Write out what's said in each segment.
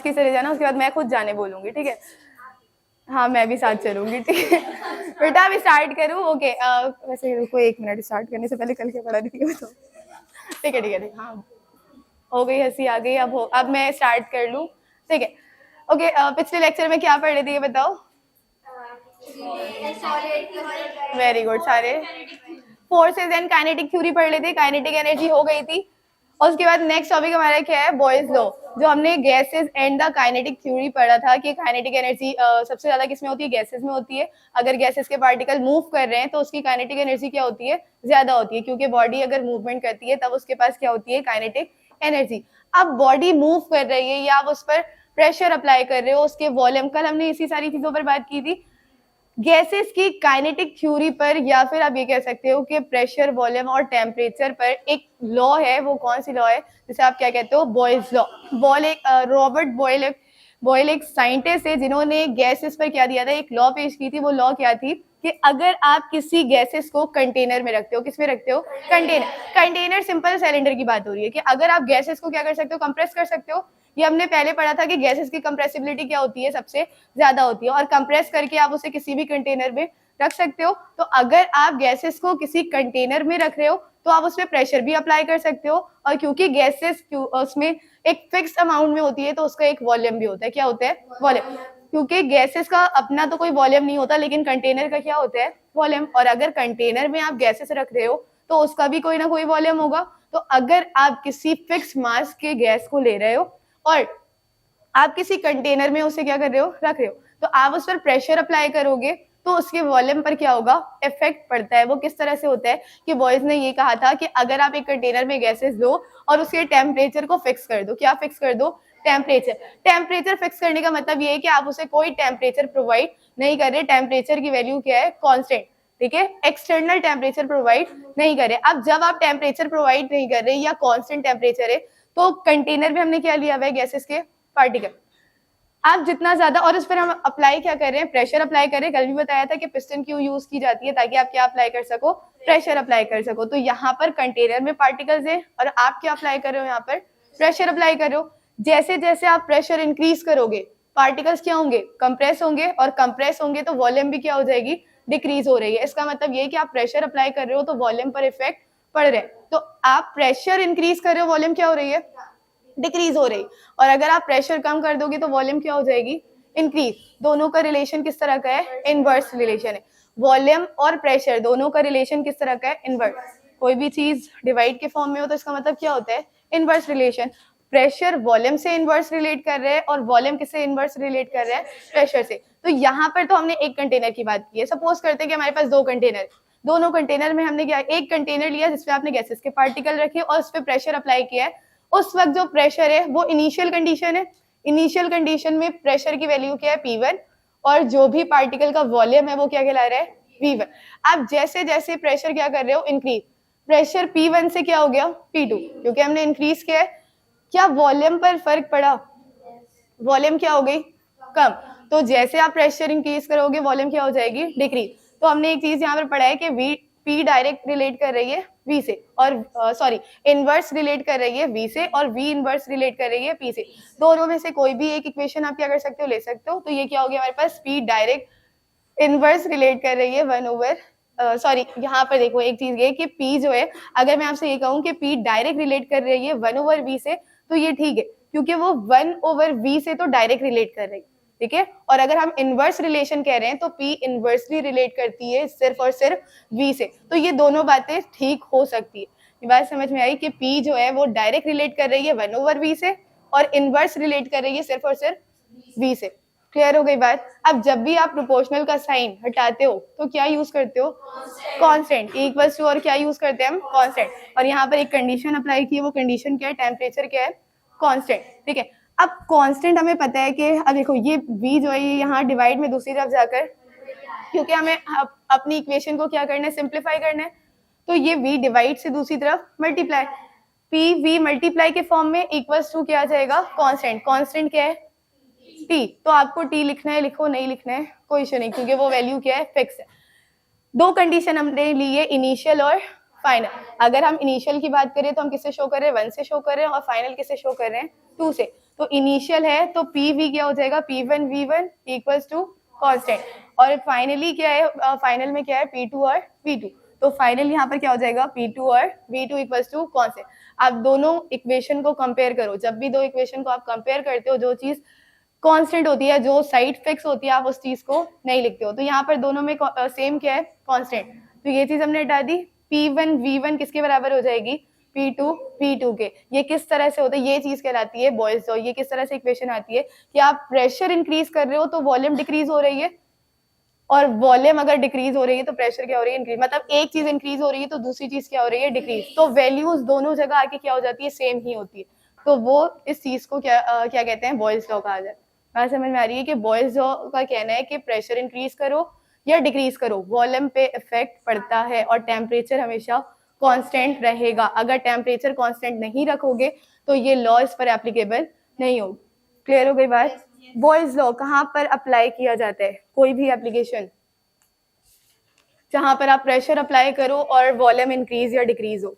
पहुंच के चले जाना, उसके बाद मैं खुद जाने बोलूंगी, ठीक है? हाँ मैं भी साथ चलूंगी, ठीक है? बेटा अभी स्टार्ट करूँ? ओके वैसे रुको 1 मिनट, स्टार्ट करने से पहले कल क्या पढ़ा रही थी तो ठीक है ठीक है ठीक, हाँ हो गई, हंसी आ गई। अब मैं स्टार्ट कर लूँ, ठीक है? ओके पिछले लेक्चर में क्या पढ़ रहे थे ये बताओ? वेरी गुड, सारे फोर्सेस एंड काइनेटिक थ्योरी पढ़ लेते, काइनेटिक एनर्जी हो गई थी। और उसके बाद नेक्स्ट टॉपिक हमारा क्या है? बॉयज लॉ, जो हमने gases and the kinetic theory पढ़ा था कि काइनेटिक एनर्जी सबसे ज्यादा किसमें होती है? गैसेस में होती है। अगर गैसेस के पार्टिकल मूव कर रहे हैं तो उसकी काइनेटिक एनर्जी क्या होती है? ज्यादा होती है, क्योंकि बॉडी अगर मूवमेंट करती है तब उसके पास क्या होती है? Kinetic energy. अब बॉडी मूव कर रही है या आप उस पर प्रेशर अप्लाई कर रहे हो, उसके वॉल्यूम, कल हमने इसी सारी चीजों पर बात की थी। गैसेस की काइनेटिक थ्योरी पर, या फिर आप ये कह सकते हो कि प्रेशर, वॉल्यूम और टेम्परेचर पर एक लॉ है। वो कौन सी लॉ है? जिसे आप क्या कहते हो? Boyle's law. रॉबर्ट बॉयल एक साइंटिस्ट है जिन्होंने गैसेस पर क्या दिया था? एक लॉ पेश की थी। वो लॉ क्या थी? कि अगर आप किसी गैसेस को कंटेनर में रखते हो, किसमें रखते हो? कंटेनर सिंपल सिलेंडर की बात हो रही है कि अगर आप गैसेस को क्या कर सकते हो? कंप्रेस कर सकते हो। ये हमने पहले पढ़ा था कि गैसेस की कंप्रेसिबिलिटी क्या होती है? सबसे ज्यादा होती है, और कंप्रेस करके आप उसे किसी भी कंटेनर में रख सकते हो। तो अगर आप गैसेस को किसी कंटेनर में रख रहे हो तो आप उसमें प्रेशर भी अप्लाई कर सकते हो, और क्योंकि गैसेस उसमें एक फिक्स अमाउंट में होती है तो उसका एक वॉल्यूम भी होता है। क्या होता है? वॉल्यूम। क्योंकि गैसेस का अपना तो कोई वॉल्यूम नहीं होता, लेकिन कंटेनर का क्या होता है? वॉल्यूम। और अगर कंटेनर में आप गैसेस रख रहे हो तो उसका भी कोई ना कोई वॉल्यूम होगा। तो अगर आप किसी फिक्स मास के गैस को ले रहे हो और आप किसी कंटेनर में उसे क्या कर रहे हो? रख रहे हो, तो आप उस पर प्रेशर अप्लाई करोगे तो उसके वॉल्यूम पर क्या होगा? इफेक्ट पड़ता है। वो किस तरह से होता है कि बॉयज ने ये कहा था कि अगर आप एक कंटेनर में गैसेस लो और उसके टेम्परेचर को फिक्स कर दो। क्या फिक्स कर दो? टेम्परेचर। टेम्परेचर फिक्स करने का मतलब ये है कि आप उसे कोई टेम्परेचर प्रोवाइड नहीं कर रहे। टेम्परेचर की वैल्यू क्या है? कांस्टेंट, ठीक है? एक्सटर्नल टेम्परेचर प्रोवाइड नहीं कर रहे। अब जब आप टेम्परेचर प्रोवाइड नहीं कर रहे या कांस्टेंट टेम्परेचर है, तो कंटेनर में हमने क्या लिया हुआ है? गैसेस के पार्टिकल। आप जितना ज्यादा, और उस पर हम अप्लाई क्या कर रहे हैं? प्रेशर अप्लाई कर रहे हैं। कल भी बताया था कि पिस्टन क्यों यूज की जाती है? ताकि आप क्या अप्लाई कर सको? प्रेशर अप्लाई कर सको। तो यहाँ पर कंटेनर में पार्टिकल्स हैं और आप क्या अप्लाई कर रहे हो? यहाँ पर प्रेशर अप्लाई कर रहे हो। जैसे जैसे आप प्रेशर इंक्रीज करोगे, पार्टिकल्स क्या होंगे? कंप्रेस होंगे, और कंप्रेस होंगे तो वॉल्यूम भी क्या हो जाएगी? डिक्रीज हो रही है। इसका मतलब ये कि आप प्रेशर अप्लाई कर रहे हो तो वॉल्यूम पर इफेक्ट पड़ रहा है। तो आप प्रेशर इंक्रीज कर रहे हो, वॉल्यूम क्या हो रही है? डिक्रीज हो रही। और अगर आप प्रेशर कम कर दोगे तो वॉल्यूम क्या हो जाएगी? इंक्रीज। दोनों का रिलेशन किस तरह का है? इनवर्स रिलेशन है। वॉल्यूम और प्रेशर दोनों का रिलेशन किस तरह का है? इनवर्स। कोई भी चीज डिवाइड के फॉर्म में हो तो इसका मतलब क्या होता है? Inverse relation. प्रेशर वॉल्यूम से इनवर्स रिलेट कर रहे हैं और वॉल्यूम किससे इनवर्स रिलेट कर रहे हैं? प्रेशर से। तो यहाँ पर तो हमने एक कंटेनर की बात की है। सपोज करते हैं कि हमारे पास 2 कंटेनर, दोनों कंटेनर में हमने क्या, एक कंटेनर लिया जिसमें आपने गैसेस के पार्टिकल रखे और उस पर प्रेशर अप्लाई किया है। उस वक्त जो प्रेशर है वो इनिशियल कंडीशन है। इनिशियल कंडीशन में प्रेशर की वैल्यू क्या है? P1, और जो भी पार्टिकल का वॉल्यूम है वो क्या कहला रहा है? V1। आप जैसे जैसे प्रेशर क्या कर रहे हो? इंक्रीज। प्रेशर P1 से क्या हो गया? P2, क्योंकि हमने इंक्रीज किया है। क्या वॉल्यूम पर फर्क पड़ा? वॉल्यूम क्या हो गई? कम। तो जैसे आप प्रेशर इंक्रीज करोगे वॉल्यूम क्या हो जाएगी? डिक्रीज। तो हमने एक चीज यहाँ पर पढ़ा है कि P डायरेक्ट रिलेट कर रही है V से, और सॉरी इनवर्स रिलेट कर रही है V से, और V इनवर्स रिलेट कर रही है P से। दोनों में से कोई भी एक इक्वेशन आप क्या कर सकते हो? ले सकते हो। तो ये क्या हो गया हमारे पास? P डायरेक्ट इनवर्स रिलेट कर रही है 1/, सॉरी यहाँ पर देखो एक चीज ये कि P जो है, अगर मैं आपसे ये कहूँ कि P डायरेक्ट रिलेट कर रही है 1/V से, तो ये ठीक है, क्योंकि वो 1/V से तो डायरेक्ट रिलेट कर रही है, ठीक है? और अगर हम इनवर्स रिलेशन कह रहे हैं तो P इनवर्सली रिलेट करती है सिर्फ और सिर्फ V से। तो ये दोनों बातें ठीक हो सकती है। ये बात समझ में आई कि P जो है वो डायरेक्ट रिलेट कर रही है 1/V से, और इनवर्स रिलेट कर रही है सिर्फ और सिर्फ V से। क्लियर हो गई बात? अब जब भी आप प्रोपोर्शनल का साइन हटाते हो तो क्या यूज करते हो? कांस्टेंट। इक्वल्स टू, और क्या यूज करते हैं हम? कांस्टेंट। और यहाँ पर एक कंडीशन अप्लाई की है। वो कंडीशन क्या है? टेम्परेचर क्या है? कांस्टेंट, ठीक है? अब कांस्टेंट हमें पता है कि, अब देखो ये V जो है यहाँ डिवाइड में दूसरी तरफ जाकर, क्योंकि हमें अपनी इक्वेशन को क्या करना है? सिंप्लीफाई करना है। तो ये V डिवाइड से दूसरी तरफ मल्टीप्लाई, PV मल्टीप्लाई के फॉर्म में इक्वल्स टू क्या आ जाएगा? कांस्टेंट। कांस्टेंट क्या है? T। तो आपको T लिखना है, लिखो, नहीं लिखना है कोई इशू नहीं, क्योंकि वो वैल्यू क्या है? फिक्स है। 2 कंडीशन हमने ली है, इनिशियल और फाइनल। अगर हम इनिशियल की बात करें तो हम किससे शो कर रहे हैं? 1 से शो कर रहे हैं, और फाइनल किससे शो कर रहे हैं? 2 से। तो इनिशियल है तो पी वी क्या हो जाएगा, P1 V1 equals to constant, और फाइनली क्या है, फाइनल में क्या है P2 और V2, तो फाइनल यहाँ पर क्या हो जाएगा P2 और V2 इक्वल्स टू कांस्टेंट। आप दोनों इक्वेशन को कंपेयर करो, जब भी दो इक्वेशन को आप कंपेयर करते हो जो चीज कांस्टेंट होती है, जो साइड फिक्स होती है, आप उस चीज को नहीं लिखते हो। तो यहाँ पर दोनों में सेम क्या है, कांस्टेंट, तो ये चीज हमने हटा दी। P1 V1 किसके बराबर हो जाएगी, P2 V2 के। ये किस तरह से होता है, ये चीज कहलाती है बॉयल्स लॉ। ये किस तरह से इक्वेशन आती है कि आप प्रेशर इंक्रीज कर रहे हो तो वॉल्यूम डिक्रीज हो रही है, और वॉल्यूम अगर डिक्रीज हो रही है तो प्रेशर क्या हो रही है, इंक्रीज। मतलब एक चीज इंक्रीज हो रही है तो दूसरी चीज क्या हो रही है, डिक्रीज। तो वैल्यूज दोनों जगह आके क्या हो जाती है, सेम ही होती है। तो वो इस चीज को क्या कहते हैं, बॉयल्स लॉ कहा जाता है। बात समझ में आ रही है कि बॉयल्स लॉ का कहना है कि प्रेशर इंक्रीज करो या डिक्रीज करो, वॉल्यूम पे इफेक्ट पड़ता है, और टेम्परेचर हमेशा कांस्टेंट रहेगा। अगर टेम्परेचर कांस्टेंट नहीं रखोगे तो ये लॉ इस पर एप्लीकेबल नहीं होगी। क्लियर हो गई बात। बॉयल्स लॉ कहाँ पर अप्लाई किया जाता है, कोई भी एप्लीकेशन जहां पर आप प्रेशर अप्लाई करो और वॉल्यूम इंक्रीज या डिक्रीज हो।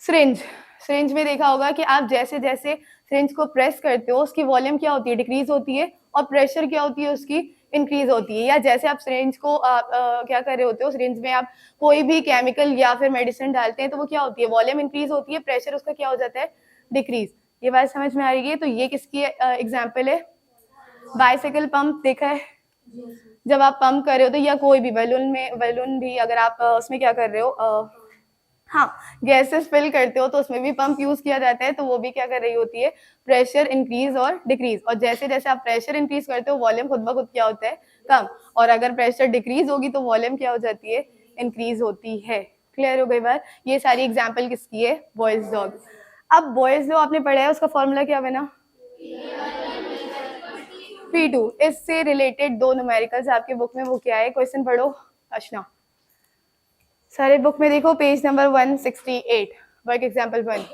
सिरिंज, सिरिंज में देखा होगा कि आप जैसे जैसे सिरिंज को प्रेस करते हो उसकी वॉल्यूम क्या होती है, डिक्रीज होती है, और प्रेशर क्या होती है उसकी, इंक्रीज होती है। या जैसे आप सिरिंज को क्या कर रहे होते हो, सिरिंज में आप कोई भी केमिकल या फिर मेडिसिन डालते हैं तो वो क्या होती है, वॉल्यूम इंक्रीज होती है, प्रेशर उसका क्या हो जाता है, डिक्रीज। ये बात समझ में आ रही है। तो ये किसकी एग्जाम्पल है, बाइसाइकिल पंप देखा है, जब आप पंप कर रहे हो तो, या कोई भी बैलून भी अगर आप उसमें क्या कर रहे हो, हाँ गैसेस फिल करते हो तो उसमें भी पंप यूज किया जाता है। तो वो भी क्या कर रही होती है, प्रेशर इंक्रीज और डिक्रीज। और जैसे जैसे आप प्रेशर इंक्रीज करते हो वॉल्यूम खुद ब खुद क्या होता है, कम, और अगर प्रेशर डिक्रीज होगी तो वॉल्यूम क्या हो जाती है, इंक्रीज होती है। क्लियर हो गई बात। ये सारी एग्जाम्पल किसकी है, बॉयल्स लॉ। अब बॉयल्स लॉ आपने पढ़ा है, उसका फॉर्मूला क्या बना, P2। इससे रिलेटेड दो न्यूमेरिकल्स आपके बुक में, वो क्या है, क्वेश्चन पढ़ो अशना। सारे बुक में देखो पेज नंबर 168, वर्क एग्जांपल 1।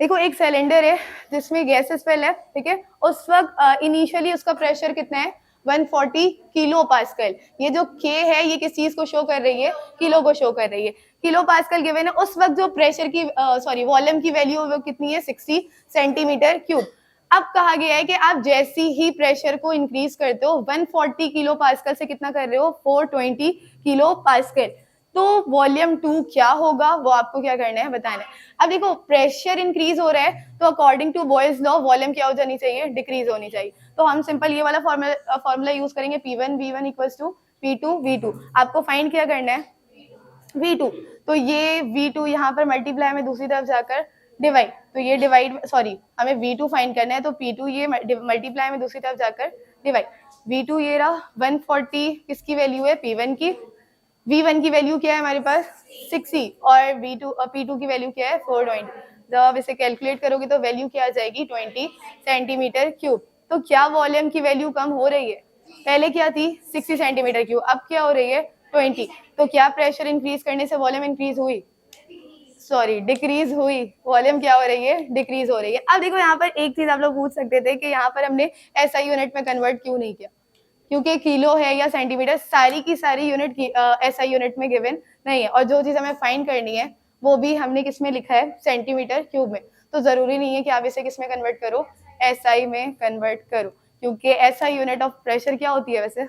देखो एक सिलेंडर है जिसमें गैसेस फिल है, ठीक है। उस वक्त इनिशियली उसका प्रेशर कितना है, 140 किलो पास्कल। ये जो K है ये किस चीज को शो कर रही है, किलो को शो कर रही है। किलो पास्कल गिवन है। उस वक्त जो प्रेशर की वॉल्यूम की वैल्यू वो कितनी है, 60 सेंटीमीटर क्यूब। अब कहा गया है कि आप जैसी ही प्रेशर को इंक्रीज करते हो 140 किलो पास्कल से कितना कर रहे हो, 420 किलो पास्कल, तो वॉल्यूम 2 क्या होगा वो आपको क्या करना है, बताना है। अब देखो प्रेशर इंक्रीज हो रहा है तो according to Boyle's law volume क्या हो जानी चाहिए, डिक्रीज होनी चाहिए। तो हम सिंपल ये वाला फॉर्मूला यूज करेंगे, P1 V1 equals to P2 V2। आपको फाइंड क्या करना है, V2। तो ये V2 यहाँ पर मल्टीप्लाई में दूसरी तरफ जाकर डिवाइड, तो ये डिवाइड, सॉरी हमें V2 फाइंड करना है, तो P2 ये मल्टीप्लाई में दूसरी तरफ जाकर डिवाइड। V2 ये रहा 140, किसकी वैल्यू है, P1 की। V1 की वैल्यू क्या है हमारे पास, 60, और P2 की वैल्यू क्या है, 420। जब आप इसे कैलकुलेट करोगे तो वैल्यू क्या आ जाएगी, 20 सेंटीमीटर क्यूब। तो क्या वॉल्यूम की वैल्यू कम हो रही है, पहले क्या थी 60 सेंटीमीटर क्यूब, अब क्या हो रही है 20। तो क्या प्रेशर इंक्रीज करने से वॉल्यूम इंक्रीज हुई, सॉरी डिक्रीज हुई, वॉल्यूम क्या हो रही है, डिक्रीज हो रही है। अब देखो यहाँ पर एक चीज आप लोग पूछ सकते थे कि यहाँ पर हमने SI यूनिट में कन्वर्ट क्यों नहीं किया, क्योंकि किलो है या सेंटीमीटर, सारी की सारी यूनिट SI यूनिट में गिवन नहीं है, और जो चीज हमें फाइंड करनी है वो भी हमने किस में लिखा है, सेंटीमीटर क्यूब में। तो जरूरी नहीं है कि आप इसे किस में कन्वर्ट करो, SI में कन्वर्ट करो, क्योंकि SI यूनिट ऑफ प्रेशर क्या होती है, वैसे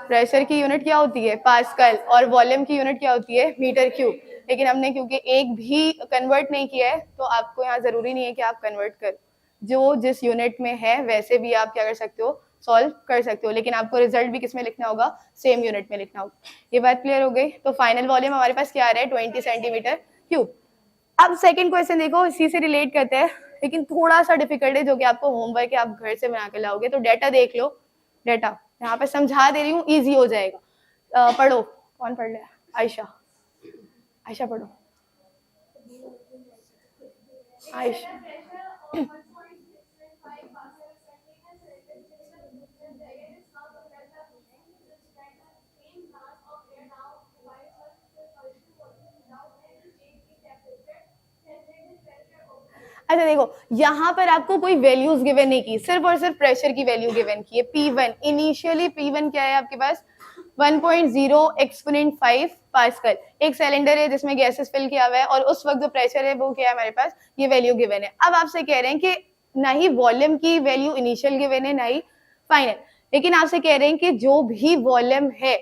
प्रेशर की यूनिट क्या होती है, पास्कल, और वॉल्यूम की यूनिट क्या होती है, मीटर क्यूब। लेकिन हमने क्योंकि एक भी कन्वर्ट नहीं किया है तो आपको यहाँ जरूरी नहीं है कि आप कन्वर्ट करो, जो जिस यूनिट में है वैसे भी आप क्या कर सकते हो, सॉल्व कर सकते हो, लेकिन आपको रिजल्ट भी किसमें लिखना होगा, सेम यूनिट में लिखना होगा। ये बात क्लियर हो गई। तो फाइनल वॉल्यूम हमारे पास क्या आ रहा है, 20 सेंटीमीटर क्यूब। अब सेकंड क्वेश्चन देखो, इसी से रिलेट करते हैं, लेकिन थोड़ा सा डिफिकल्ट है, जो कि आपको होमवर्क है, आप घर से बना के लाओगे। तो डेटा देख लो, डेटा यहाँ पे समझा दे रही हूँ, इजी हो जाएगा। पढ़ो, कौन पढ़ रहा है, आयशा, आयशा पढ़ो, आयशा। अच्छा देखो, यहाँ पर आपको कोई वैल्यूज गिवन नहीं की, सिर्फ और सिर्फ प्रेशर की वैल्यू गिवन की है। P1 इनिशियली P1 क्या है आपके पास 1.0 एक्सपोनेंट 5 पास्कल। एक सिलेंडर है जिसमें गैसेस फिल किया हुआ है और उस वक्त जो प्रेशर है वो क्या है हमारे पास, ये वैल्यू गिवन है। अब आपसे कह रहे हैं कि ना ही वॉल्यूम की वैल्यू इनिशियल गिवन है ना ही फाइनल, लेकिन आपसे कह रहे हैं कि जो भी वॉल्यूम है,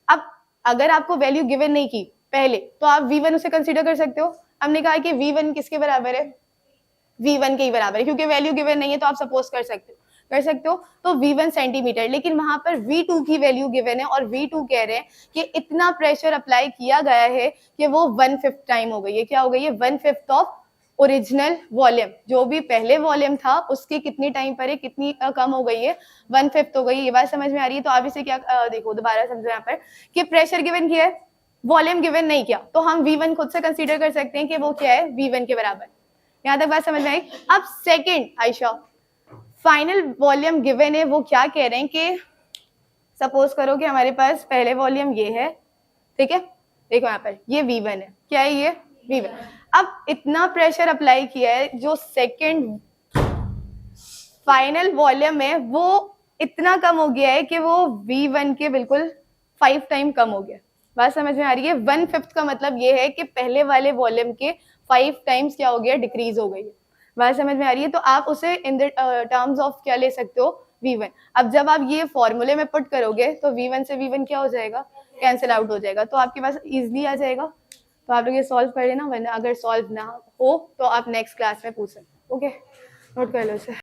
अब अगर आपको वैल्यू गिवन नहीं की पहले तो आप V1 उसे कंसीडर कर सकते हो। हमने कहा कि V1 किसके बराबर है, V1 के ही बराबर है, क्योंकि वैल्यू गिवन नहीं है तो आप सपोज कर सकते हो तो V1 सेंटीमीटर, लेकिन वहां पर V2 की वैल्यू गिवन है और V2 कह रहे हैं कि इतना प्रेशर अप्लाई किया गया है कि वो 1/5 टाइम हो गई है। क्या हो गई है, 1/5 ऑफ ओरिजिनल वॉल्यूम। जो भी पहले वॉल्यूम था उसके कितनी टाइम पर है, कितनी कम हो गई है, 1/5 हो गई। ये बात समझ में आ रही है? तो आप इसे क्या देखो दोबारा समझो यहाँ पर कि प्रेशर गिवन किया है, वॉल्यूम गिवन नहीं किया, तो हम V1 खुद से कंसीडर कर सकते हैं कि वो क्या है, V1 के बराबर। यहाँ तक बात समझ में आई? अब second Ayesha, final volume given है, वो क्या कह रहे हैं कि सपोज करो कि हमारे पास पहले वॉल्यूम ये है, ठीक है, देखो यहाँ पर ये V1 है, क्या है ये V1। अब इतना प्रेशर अप्लाई किया है, जो सेकंड फाइनल वॉल्यूम है वो इतना कम हो गया है कि वो V1 के बिल्कुल 5 टाइम कम हो गया। बात समझ में आ रही है? 1/5 का मतलब ये है कि पहले वाले वॉल्यूम के 5 टाइम्स क्या हो गया, डिक्रीज हो गई है। बात समझ में आ रही है? तो आप उसे इन द टर्म्स ऑफ क्या ले सकते हो, V1। अब जब आप ये फॉर्मूले में पुट करोगे तो V1 से V1 क्या हो जाएगा, कैंसिल आउट हो जाएगा, तो आपके पास इजिली आ जाएगा। तो आप लोग ये सॉल्व कर लेना, वरना अगर सॉल्व ना हो तो आप नेक्स्ट क्लास में पूछ सकते। ओके, नोट कर लो इसे।